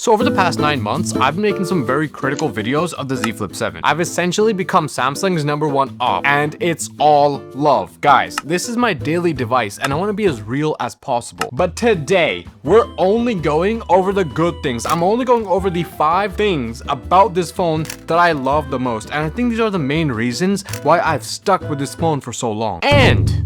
So over the past 9 months, I've been making some very critical videos of the Z Flip 7. I've essentially become Samsung's #1 op, and it's all love. Guys, this is my daily device, and I want to be as real as possible. But today, we're only going over the good things. I'm only going over the 5 things about this phone that I love the most, and I think these are the main reasons why I've stuck with this phone for so long. And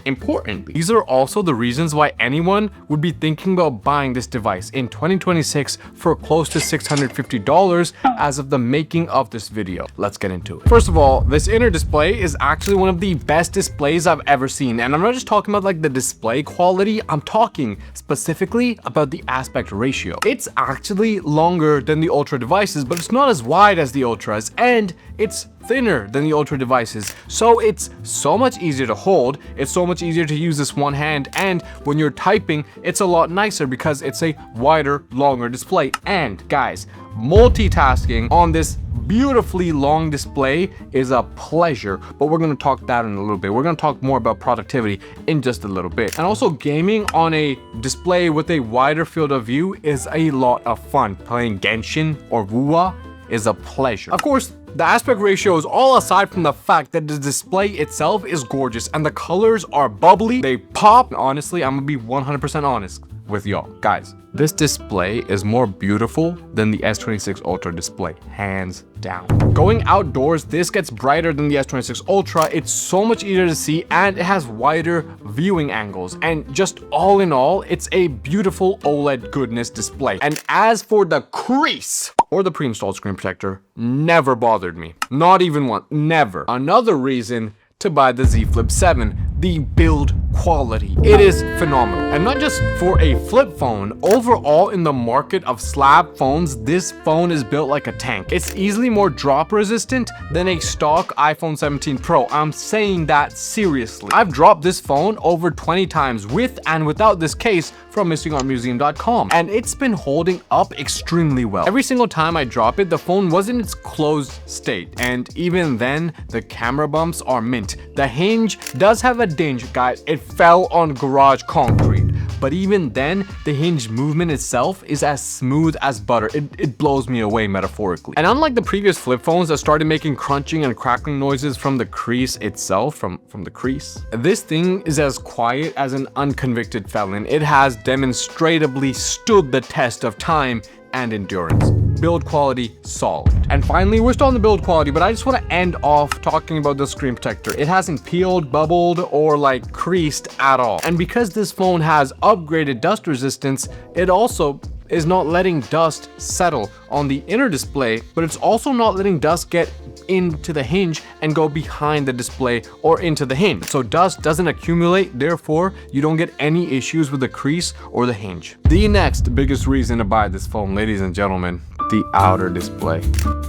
importantly, these are also the reasons why anyone would be thinking about buying this device in 2026 for close to $650 as of the making of this video. Let's get into it. First of all, this inner display is actually one of the best displays I've ever seen. And I'm not just talking about like the display quality, I'm talking specifically about the aspect ratio. It's actually longer than the Ultra devices, but it's not as wide as the Ultras, and it's thinner than the Ultra devices, so it's so much easier to hold, it's so much easier to use this one hand, and when you're typing, it's a lot nicer because it's a wider, longer display. And guys, multitasking on this beautifully long display is a pleasure, but we're going to talk that in a little bit. We're going to talk more about productivity in just a little bit. And also, gaming on a display with a wider field of view is a lot of fun. Playing Genshin or WoA is a pleasure. Of course, the aspect ratio is all aside from the fact that the display itself is gorgeous and the colors are bubbly, they pop. Honestly, I'm gonna be 100% honest with y'all. Guys, this display is more beautiful than the S26 Ultra display, hands down. Going outdoors, this gets brighter than the S26 Ultra. It's so much easier to see and it has wider viewing angles. And just all in all, it's a beautiful OLED goodness display. And as for the crease or the pre-installed screen protector, never bothered me. Not even once, never. Another reason to buy the Z Flip 7, the build quality. It is phenomenal. And not just for a flip phone, overall in the market of slab phones, this phone is built like a tank. It's easily more drop resistant than a stock iPhone 17 Pro. I'm saying that seriously. I've dropped this phone over 20 times with and without this case from missingartmuseum.com, and it's been holding up extremely well. Every single time I drop it, the phone was in its closed state, and even then, the camera bumps are mint. The hinge does have a ding, guys. It fell on garage concrete. But even then, the hinge movement itself is as smooth as butter. It blows me away metaphorically. And unlike the previous flip phones that started making crunching and crackling noises from the crease itself, from the crease, this thing is as quiet as an unconvicted felon. It has demonstrably stood the test of time and endurance. Build quality, solid. And finally, we're still on the build quality, but I just want to end off talking about the screen protector. It hasn't peeled, bubbled, or like creased at all. And because this phone has upgraded dust resistance, it also is not letting dust settle on the inner display, but it's also not letting dust get into the hinge and go behind the display or into the hinge. So dust doesn't accumulate, therefore you don't get any issues with the crease or the hinge. The next biggest reason to buy this phone, ladies and gentlemen, the outer display.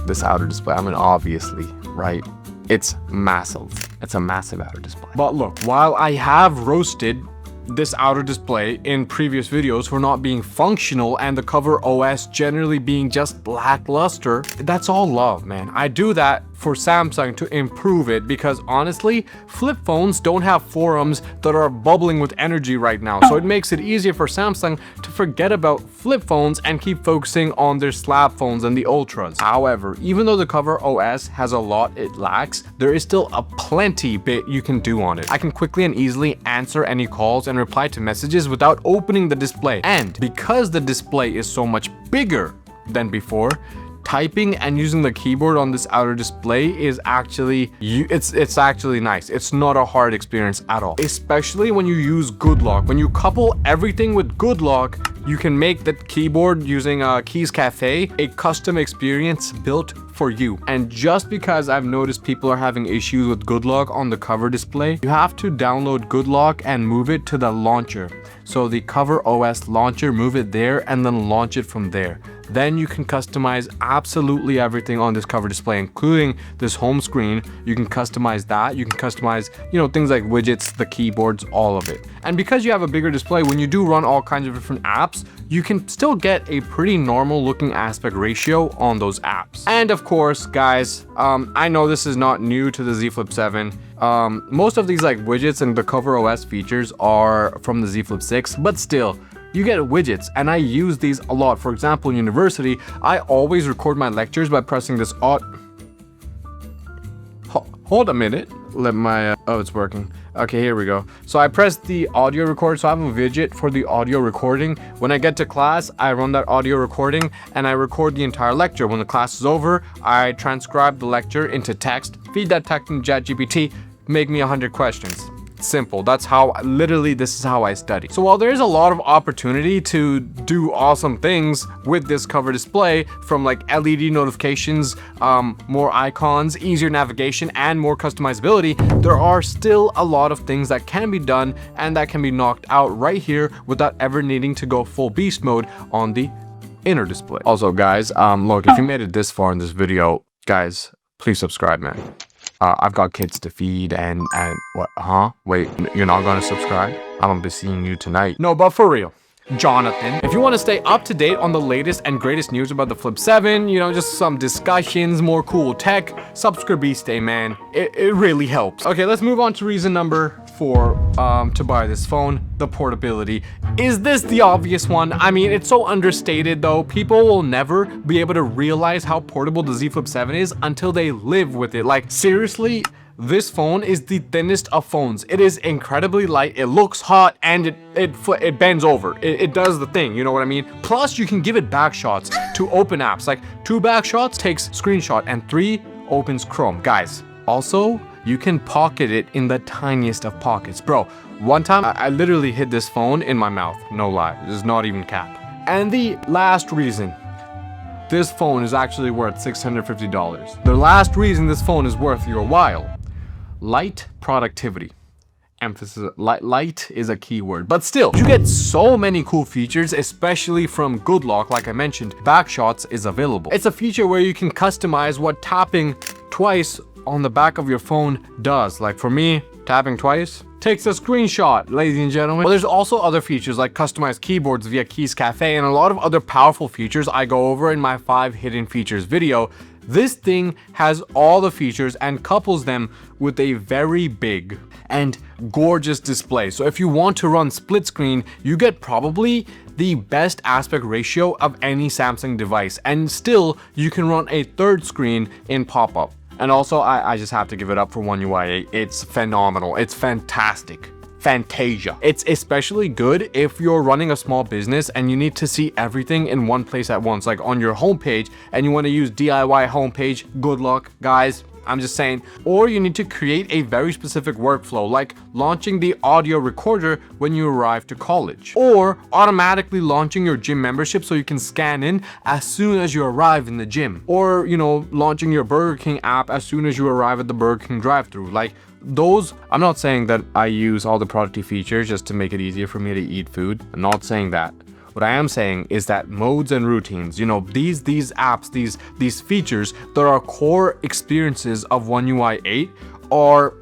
This outer display, I mean, obviously, right? It's massive. It's a massive outer display. But look, while I have roasted this outer display in previous videos for not being functional and the cover OS generally being just lackluster, that's all love, man. I do that for Samsung to improve it because honestly, flip phones don't have forums that are bubbling with energy right now. So it makes it easier for Samsung to forget about flip phones and keep focusing on their slab phones and the Ultras. However, even though the cover OS has a lot it lacks, there is still a plenty bit you can do on it. I can quickly and easily answer any calls and reply to messages without opening the display. And because the display is so much bigger than before, typing and using the keyboard on this outer display is actually, it's actually nice. It's not a hard experience at all, especially when you use Good Lock. When you couple everything with Good Lock, you can make the keyboard using Keys Cafe a custom experience built for you. And just because I've noticed people are having issues with Good Lock on the cover display, you have to download Good Lock and move it to the launcher. So the cover OS launcher, move it there and then launch it from there. Then you can customize absolutely everything on this cover display, including this home screen. You can customize that. You can customize, things like widgets, the keyboards, all of it. And because you have a bigger display, when you do run all kinds of different apps, you can still get a pretty normal looking aspect ratio on those apps. And of course, guys, I know this is not new to the Z Flip 7. Most of these like widgets and the cover OS features are from the Z Flip 6, but still, you get widgets, and I use these a lot. For example, in university, I always record my lectures by pressing this hold a minute. Let my oh, it's working. Okay, here we go. So I pressed the audio record, so I have a widget for the audio recording. When I get to class, I run that audio recording and I record the entire lecture. When the class is over, I transcribe the lecture into text, feed that text in ChatGPT, make me 100 questions. Simple. That's how, literally, this is how I study. So while there is a lot of opportunity to do awesome things with this cover display, from like LED notifications, more icons, easier navigation, and more customizability, there are still a lot of things that can be done and that can be knocked out right here without ever needing to go full beast mode on the inner display. Also, guys, look, if you made it this far in this video, guys, please subscribe, man. I've got kids to feed and what, huh? Wait, you're not gonna subscribe? I'm gonna be seeing you tonight. No, but for real, Jonathan, if you want to stay up to date on the latest and greatest news about the Flip 7, you know, just some discussions, more cool tech, subscribe, stay, man. It really helps. Okay, let's move on to reason number 4 to buy this phone, the portability. Is this the obvious one? I mean, it's so understated though. People will never be able to realize how portable the Z Flip 7 is until they live with it. Like, seriously, this phone is the thinnest of phones. It is incredibly light, it looks hot, and it bends over. It does the thing, you know what I mean? Plus, you can give it back shots to open apps. Like, 2 back shots takes screenshot and 3 opens Chrome. Guys, also, you can pocket it in the tiniest of pockets. Bro, one time I literally hid this phone in my mouth. No lie, this is not even cap. And the last reason this phone is actually worth $650. The last reason this phone is worth your while: light productivity. Emphasis, light is a key word, but still, you get so many cool features, especially from Good Lock. Like I mentioned, backshots is available. It's a feature where you can customize what tapping twice on the back of your phone does. Like for me, tapping twice takes a screenshot, ladies and gentlemen. But there's also other features like customized keyboards via Keys Cafe and a lot of other powerful features I go over in my 5 hidden features video. This thing has all the features and couples them with a very big and gorgeous display. So if you want to run split screen, you get probably the best aspect ratio of any Samsung device, and still you can run a third screen in pop-up. And also, I just have to give it up for One UI 8. It's phenomenal. It's fantastic. Fantasia. It's especially good if you're running a small business and you need to see everything in one place at once, like on your homepage, and you want to use DIY homepage. Good luck, guys. I'm just saying. Or you need to create a very specific workflow, like launching the audio recorder when you arrive to college, or automatically launching your gym membership so you can scan in as soon as you arrive in the gym, or, you know, launching your Burger King app as soon as you arrive at the Burger King drive-thru. Like, those, I'm not saying that I use all the productivity features just to make it easier for me to eat food. I'm not saying that. What I am saying is that modes and routines, you know, these apps, these features that are core experiences of One UI 8 are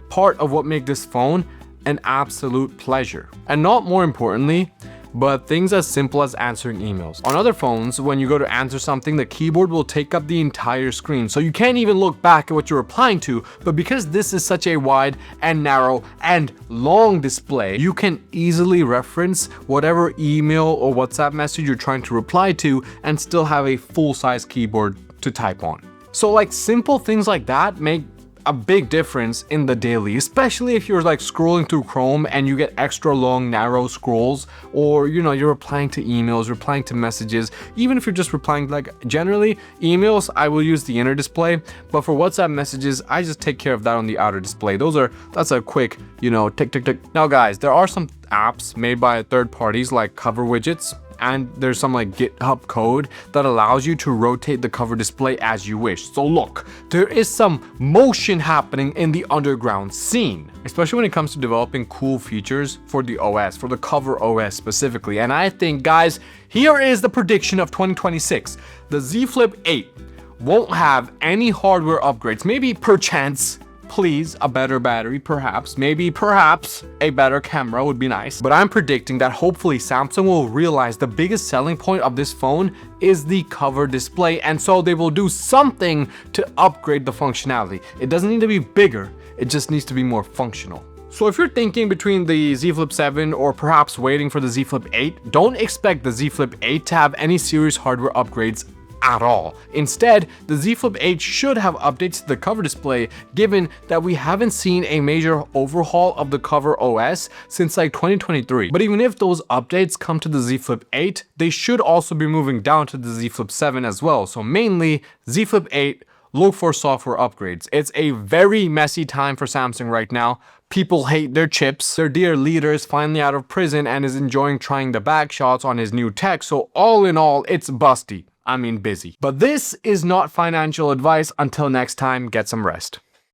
part of what make this phone an absolute pleasure. And not more importantly, but things as simple as answering emails. On other phones, when you go to answer something, the keyboard will take up the entire screen, so you can't even look back at what you're replying to. But because this is such a wide and narrow and long display, you can easily reference whatever email or WhatsApp message you're trying to reply to and still have a full-size keyboard to type on. So like, simple things like that make a big difference in the daily, especially if you're like scrolling through Chrome and you get extra long, narrow scrolls, or, you know, you're replying to emails, replying to messages. Even if you're just replying, like, generally emails, I will use the inner display, but for WhatsApp messages, I just take care of that on the outer display. That's a quick, you know, tick, tick, tick. Now guys, there are some apps made by third parties like cover widgets, and there's some like GitHub code that allows you to rotate the cover display as you wish. So look, there is some motion happening in the underground scene, especially when it comes to developing cool features for the OS, for the cover OS specifically. And I think, guys, here is the prediction of 2026. The Z Flip 8 won't have any hardware upgrades, maybe perchance, please, a better battery, perhaps a better camera would be nice. But I'm predicting that hopefully Samsung will realize the biggest selling point of this phone is the cover display, and so they will do something to upgrade the functionality. It doesn't need to be bigger, it just needs to be more functional. So if you're thinking between the Z Flip 7 or perhaps waiting for the Z Flip 8, don't expect the Z Flip 8 to have any serious hardware upgrades at all. Instead, the Z Flip 8 should have updates to the cover display, given that we haven't seen a major overhaul of the cover OS since like 2023. But even if those updates come to the Z Flip 8, they should also be moving down to the Z Flip 7 as well. So mainly Z Flip 8, look for software upgrades. It's a very messy time for Samsung right now. People hate their chips. Their dear leader is finally out of prison and is enjoying trying the back shots on his new tech. So all in all, it's busty. I mean busy. But this is not financial advice. Until next time, get some rest.